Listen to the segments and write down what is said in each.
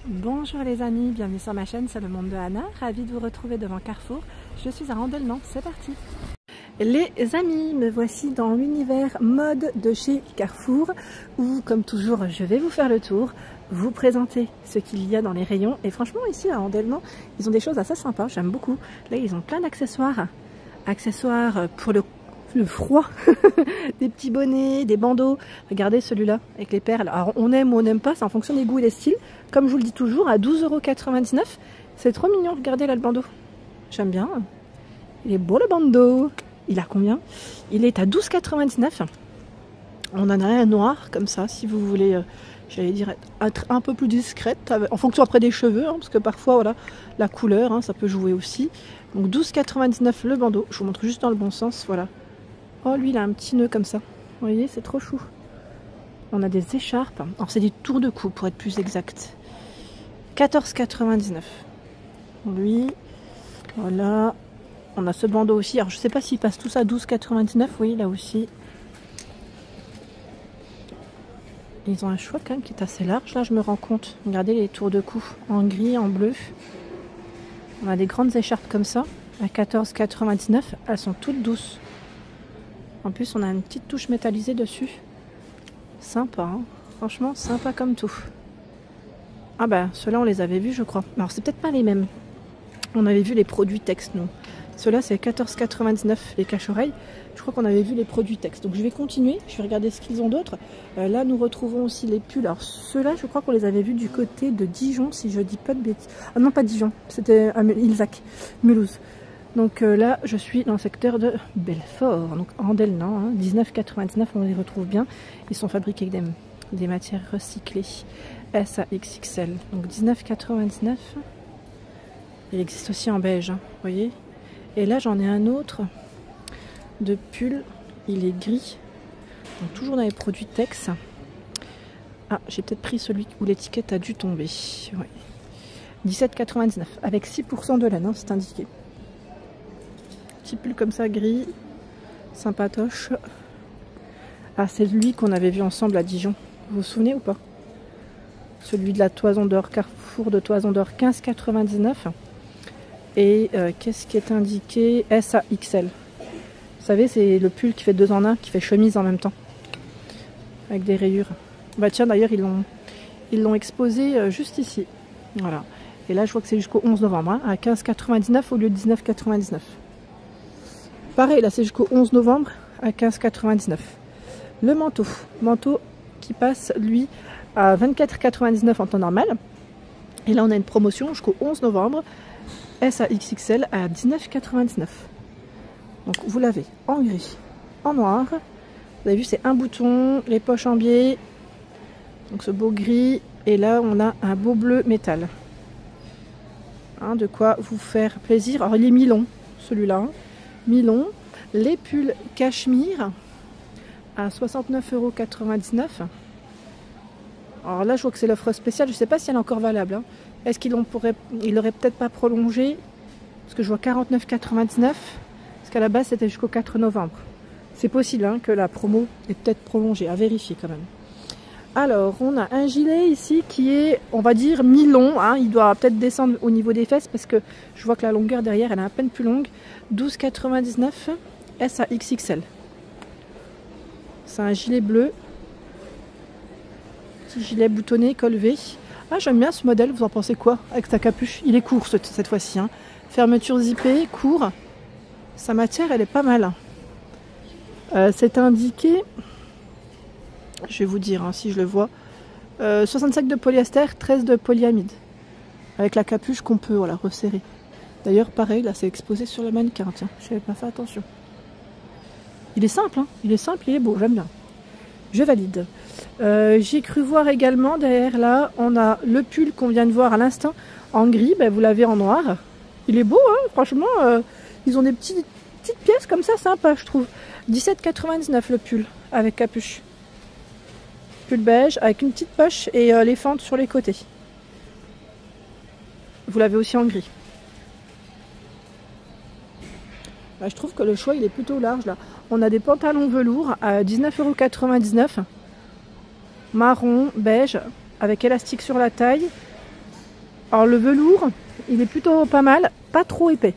Bonjour les amis, bienvenue sur ma chaîne, c'est le monde de Anna, ravie de vous retrouver devant Carrefour. Je suis à Andelnan, c'est parti. Les amis, me voici dans l'univers mode de chez Carrefour où, comme toujours, je vais vous faire le tour, vous présenter ce qu'il y a dans les rayons. Et franchement, ici à Andelnan, ils ont des choses assez sympas, j'aime beaucoup. Là, ils ont plein d'accessoires, pour le froid, des petits bonnets, des bandeaux. Regardez celui-là avec les perles. Alors on aime ou on n'aime pas, c'est en fonction des goûts et des styles. Comme je vous le dis toujours, à 12,99 €. C'est trop mignon, regardez là le bandeau. J'aime bien. Il est beau le bandeau. Il a combien? Il est à 12,99 €. On en a un noir comme ça, si vous voulez, j'allais dire, être un peu plus discrète, en fonction après des cheveux, hein, parce que parfois, voilà, la couleur, hein, ça peut jouer aussi. Donc 12,99 € le bandeau. Je vous montre juste dans le bon sens, voilà. Oh, lui, il a un petit nœud comme ça. Vous voyez, c'est trop chou. On a des écharpes. Alors, c'est des tours de cou, pour être plus exact. 14,99 €. Lui, voilà. On a ce bandeau aussi. Alors, je ne sais pas s'ils passent tous à 12,99 €. Oui, là aussi. Ils ont un choix quand même qui est assez large. Là, je me rends compte. Regardez les tours de cou en gris, en bleu. On a des grandes écharpes comme ça. À 14,99 €. Elles sont toutes douces. En plus, on a une petite touche métallisée dessus. Sympa, hein, franchement, sympa comme tout. Ah bah, ceux-là, on les avait vus, je crois. Alors, c'est peut-être pas les mêmes. On avait vu les produits texte, nous. Ceux-là, c'est 14,99 € les cache-oreilles. Je crois qu'on avait vu les produits texte. Donc, je vais continuer. Je vais regarder ce qu'ils ont d'autres. Là, nous retrouvons aussi les pulls. Alors, ceux-là, je crois qu'on les avait vus du côté de Dijon, si je dis pas de bêtises. Ah non, pas Dijon. C'était à Ilzac, Mulhouse. Donc là, je suis dans le secteur de Belfort, donc Andelnan, hein, 19,99 €, on les retrouve bien. Ils sont fabriqués avec des matières recyclées, S à XXL, donc 19,99 €. Il existe aussi en beige, hein, vous voyez. Et là, j'en ai un autre de pull, il est gris, donc toujours dans les produits Tex. Ah, j'ai peut-être pris celui où l'étiquette a dû tomber. Ouais. 17,99 € avec 6% de laine, hein, c'est indiqué. Petit pull comme ça, gris, sympatoche. Ah, c'est lui qu'on avait vu ensemble à Dijon. Vous vous souvenez ou pas? Celui de la Toison d'Or, Carrefour de Toison d'Or, 15,99 €. Et qu'est-ce qui est indiqué? S à XL. Vous savez, c'est le pull qui fait 2 en 1, qui fait chemise en même temps. Avec des rayures. Bah tiens, d'ailleurs, ils l'ont exposé juste ici. Voilà. Et là, je vois que c'est jusqu'au 11 novembre, hein, à 15,99 € au lieu de 19,99 €. Pareil, là c'est jusqu'au 11 novembre à 15,99 €. Le manteau qui passe lui à 24,99 € en temps normal. Et là on a une promotion jusqu'au 11 novembre, S à XXL à 19,99 €. Donc vous l'avez en gris, en noir. Vous avez vu, c'est un bouton, les poches en biais. Donc ce beau gris. Et là on a un beau bleu métal. Hein, de quoi vous faire plaisir. Alors il est mi-long celui-là. Hein. Mi-long, les pulls cachemire à 69,99 €. Alors là, je vois que c'est l'offre spéciale. Je ne sais pas si elle est encore valable. Hein. Est-ce qu'ils l'auraient peut-être pas prolongé? Parce que je vois 49,99 €. Parce qu'à la base, c'était jusqu'au 4 novembre. C'est possible, hein, que la promo est peut-être prolongée. À vérifier quand même. Alors, on a un gilet ici qui est, on va dire, mi-long. Hein. Il doit peut-être descendre au niveau des fesses parce que je vois que la longueur derrière, elle est à peine plus longue. 12,99 €, S à XXL. C'est un gilet bleu. Petit gilet boutonné, col V. Ah, j'aime bien ce modèle. Vous en pensez quoi? Avec sa capuche. Il est court cette fois-ci. Hein. Fermeture zippée, court. Sa matière, elle est pas mal. C'est indiqué... Je vais vous dire, hein, si je le vois. 65 de polyester, 13 de polyamide. Avec la capuche qu'on peut, voilà, resserrer. D'ailleurs, pareil, là, c'est exposé sur le mannequin. Tiens, je n'avais pas fait attention. Il est simple, hein. Il est simple, il est beau, j'aime bien. Je valide. J'ai cru voir également, derrière là, on a le pull qu'on vient de voir à l'instant, en gris. Ben, vous l'avez en noir. Il est beau, hein, franchement. Ils ont des petites pièces comme ça, sympa, je trouve. 17,99 € le pull, avec capuche. Pull beige avec une petite poche et les fentes sur les côtés. Vous l'avez aussi en gris. Bah, je trouve que le choix il est plutôt large là. On a des pantalons velours à 19,99 €. Marron, beige, avec élastique sur la taille. Alors le velours, il est plutôt pas mal, pas trop épais.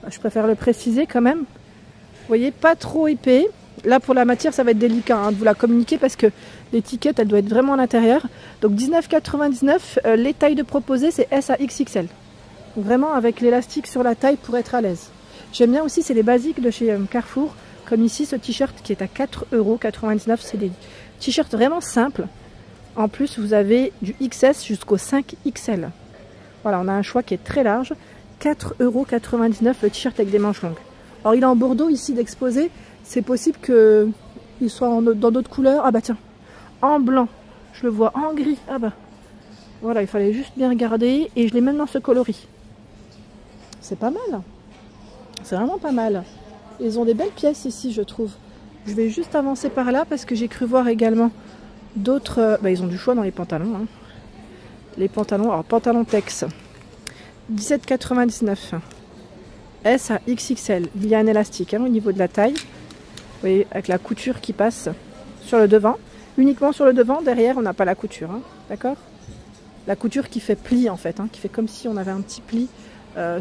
Je préfère le préciser quand même. Vous voyez, pas trop épais. Là pour la matière, ça va être délicat hein, de vous la communiquer parce que l'étiquette, elle doit être vraiment à l'intérieur. Donc 19,99 €, les tailles de proposer, c'est S à XXL. Donc, vraiment avec l'élastique sur la taille pour être à l'aise. J'aime bien aussi, c'est les basiques de chez Carrefour. Comme ici, ce t-shirt qui est à 4,99 €. C'est des t-shirts vraiment simples. En plus, vous avez du XS jusqu'au 5XL. Voilà, on a un choix qui est très large. 4,99 € le t-shirt avec des manches longues. Alors, il est en bordeaux ici d'exposé. C'est possible qu'il soit dans d'autres couleurs. Ah bah tiens, en blanc. Je le vois en gris. Ah bah. Voilà, il fallait juste bien regarder. Et je l'ai même dans ce coloris. C'est pas mal. C'est vraiment pas mal. Ils ont des belles pièces ici, je trouve. Je vais juste avancer par là parce que j'ai cru voir également d'autres... ils ont du choix dans les pantalons. Hein. Les pantalons, alors pantalon Tex. 17,99 €. S à XXL. Il y a un élastique hein, au niveau de la taille. Vous voyez, avec la couture qui passe sur le devant. Uniquement sur le devant. Derrière, on n'a pas la couture. Hein, d'accord? La couture qui fait pli en fait. Hein, qui fait comme si on avait un petit pli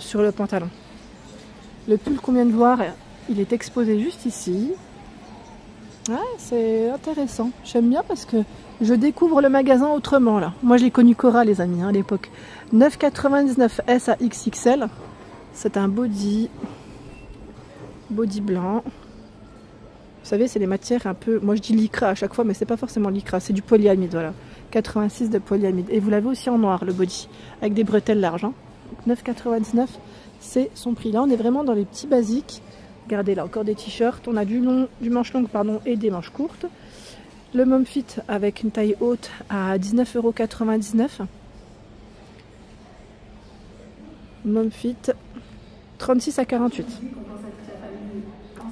sur le pantalon. Le pull qu'on vient de voir, il est exposé juste ici. Ouais, c'est intéressant. J'aime bien parce que je découvre le magasin autrement là. Moi, je l'ai connu Cora, les amis, hein, à l'époque. 9,99 € S à XXL. C'est un body blanc. Vous savez, c'est des matières un peu... Moi, je dis lycra à chaque fois, mais c'est pas forcément lycra. C'est du polyamide, voilà. 86 de polyamide. Et vous l'avez aussi en noir, le body, avec des bretelles larges. Hein. 9,99 €, c'est son prix. Là, on est vraiment dans les petits basiques. Regardez, là, encore des t-shirts. On a du manche longue, pardon, et des manches courtes. Le Mom Fit avec une taille haute à 19,99 €. Mom Fit, 36 à 48.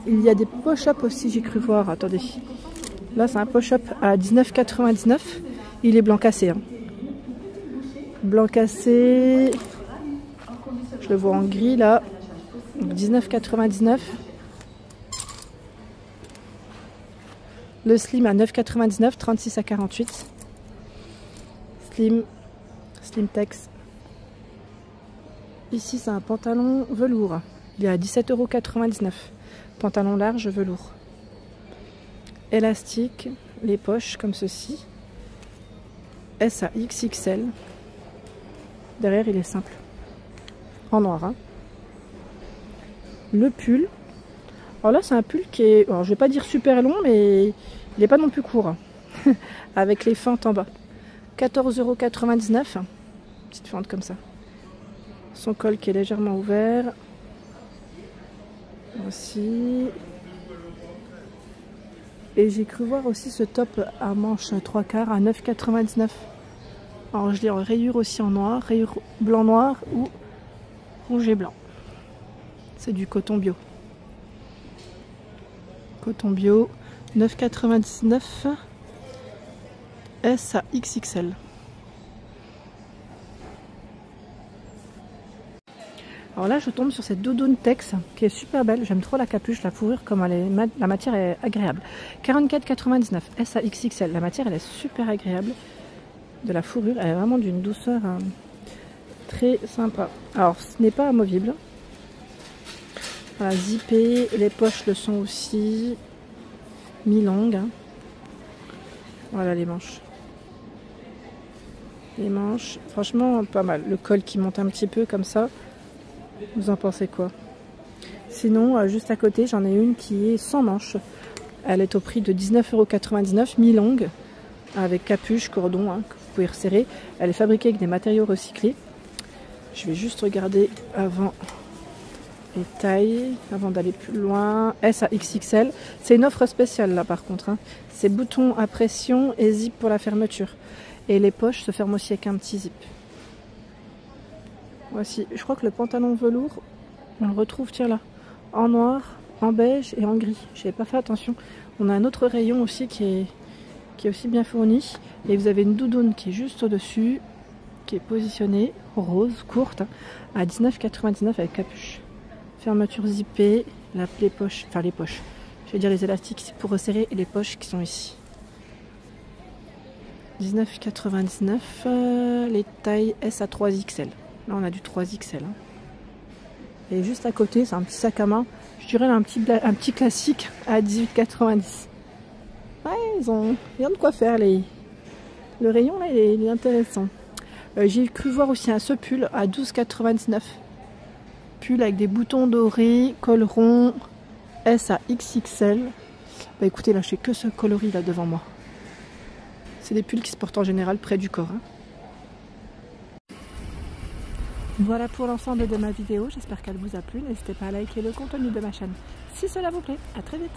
Il y a des push-up aussi, j'ai cru voir. Attendez. Là, c'est un push-up à 19,99 €. Il est blanc cassé. Hein. Blanc cassé. Je le vois en gris, là. 19,99 €. Le slim à 9,99 €, 36 à 48. Slim Tex. Ici, c'est un pantalon velours. Il est à 17,99 €. Pantalon large velours. Élastique, les poches comme ceci. S à XXL. Derrière, il est simple. En noir. Hein. Le pull. Alors là, c'est un pull qui est, alors, je vais pas dire super long, mais il n'est pas non plus court. Hein. Avec les fentes en bas. 14,99 €. Petite fente comme ça. Son col qui est légèrement ouvert. Aussi. Et j'ai cru voir aussi ce top à manches 3/4 à 9,99 €. Alors je l'ai en rayure aussi en noir, rayure blanc-noir ou rouge et blanc. C'est du coton bio. Coton bio, 9,99 €. S à XXL. Alors là, je tombe sur cette doudoune Tex qui est super belle. J'aime trop la capuche, la fourrure, comme elle est, la matière est agréable. 44,99 € S à XXL. La matière, elle est super agréable. De la fourrure, elle est vraiment d'une douceur très sympa. Alors, ce n'est pas amovible. Voilà, zippé. Les poches le sont aussi. Mi-longues. Hein. Voilà les manches. Les manches, franchement, pas mal. Le col qui monte un petit peu comme ça. Vous en pensez quoi? Sinon, juste à côté, j'en ai une qui est sans manches. Elle est au prix de 19,99 €, mi-longue, avec capuche, cordon, hein, que vous pouvez resserrer. Elle est fabriquée avec des matériaux recyclés. Je vais juste regarder avant les tailles, avant d'aller plus loin. S à XXL. C'est une offre spéciale là par contre. Hein. C'est bouton à pression et zip pour la fermeture. Et les poches se ferment aussi avec un petit zip. Voici, je crois que le pantalon velours, on le retrouve, tiens là, en noir, en beige et en gris. Je n'avais pas fait attention. On a un autre rayon aussi qui est aussi bien fourni. Et vous avez une doudoune qui est juste au-dessus, qui est positionnée, rose, courte, à 19,99 € avec capuche. Fermeture zippée, les poches, enfin les poches. Je vais dire les élastiques pour resserrer et les poches qui sont ici. 19,99 les tailles S à 3XL. Là on a du 3XL. Hein. Et juste à côté, c'est un petit sac à main. Je dirais un petit classique à 18,90. Ouais, ils ont rien de quoi faire. Le rayon là, il est intéressant. J'ai cru voir aussi ce pull à 12,99. Pull avec des boutons dorés, col rond, S à XXL. Bah écoutez, là, je fais que ce coloris là devant moi. C'est des pulls qui se portent en général près du corps. Hein. Voilà pour l'ensemble de ma vidéo. J'espère qu'elle vous a plu. N'hésitez pas à liker le contenu de ma chaîne si cela vous plaît. À très vite.